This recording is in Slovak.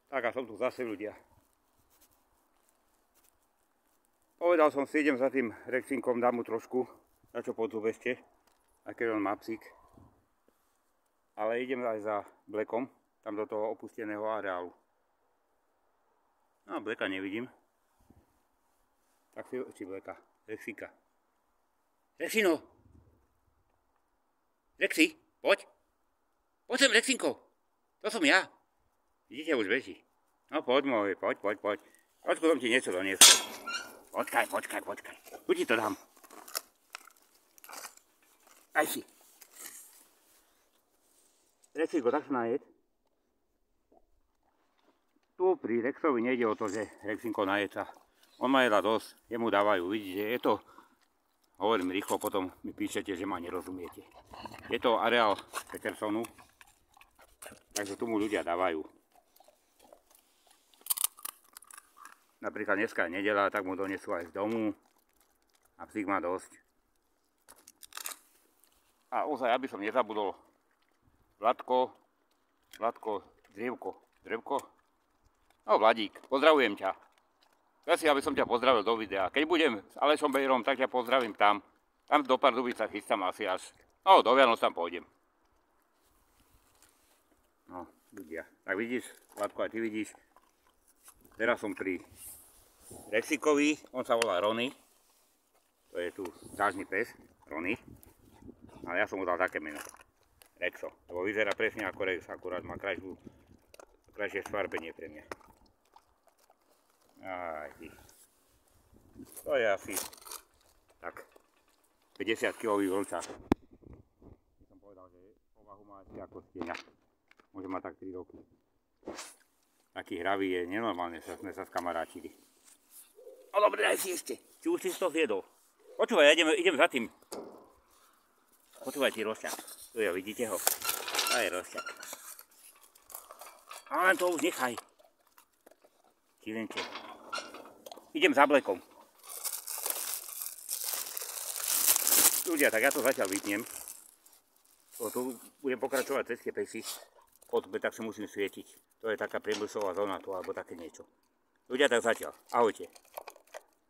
Tak a som tu zase, ľudia. Povedal som si, idem za tým Rexinkom, dám mu trošku, na čo pod zub ešte, aj keď on má psík. Ale idem aj za Blackom, tam do toho opusteného areálu. No, Blacka nevidím. Tak si, či Blacka, Rexika. Rexino! Rexi, poď! Poď sem, Rexinko! To som ja. Vidíte, už beží. No poď môj, poď. Očku som ti niečo doniesol. Počkaj. Tu ti to dám. Aj si. Rexinko, tak sa najed. Tu pri Rexovi nejde o to, že Rexinko najed sa. On má jedla dosť, jemu dávajú, vidíte, je to, hovorím rýchlo, potom mi píšete, že ma nerozumiete. Je to areál Petersonu, takže tu mu ľudia dávajú. Napríklad dneska je nedeľa, tak mu donesú aj z domu a psík má dosť. A ozaj, aby som nezabudol, Vladko, Drevko? No Vladík, pozdravujem ťa. Chcel si, aby som ťa pozdravil do videa. Keď budem s Alešom Bejrom, tak ťa pozdravím tam. Tam do Pardubic sa chystám asi až. No, do Vianoc tam pôjdem. No, ľudia. Tak vidíš, Vladko, a ty vidíš. Teraz som pri Rexikovi, on sa volá Rony. To je tu stážny pes, Rony. Ale ja som mu dal také meno. Rexo. Lebo vyzerá presne ako Rex, akurát má krajšie sfarbenie pre mňa. Aj, to je asi tak 50 kg vlčák. Som povedal, že povahu má asi ako stieňa. Môže mať tak 3 roky. Taký hravý je, nenormálne sme sa skamarátili. No dobre, daj si ešte. Či už si to zjedol? Počúvaj, ja idem za tým. Počúvaj, ty rozťak. Tu je, vidíte ho? To je rozťak. A len to už nechaj. Čilenče. Idem za Blackom. Ľudia, tak ja to zatiaľ vypnem. Tu budem pokračovať cez tie pesy. Po tebe tak si musím svietiť. To je taká priemyslová zóna tu, alebo také niečo. Ľudia, tak zatiaľ. Ahojte.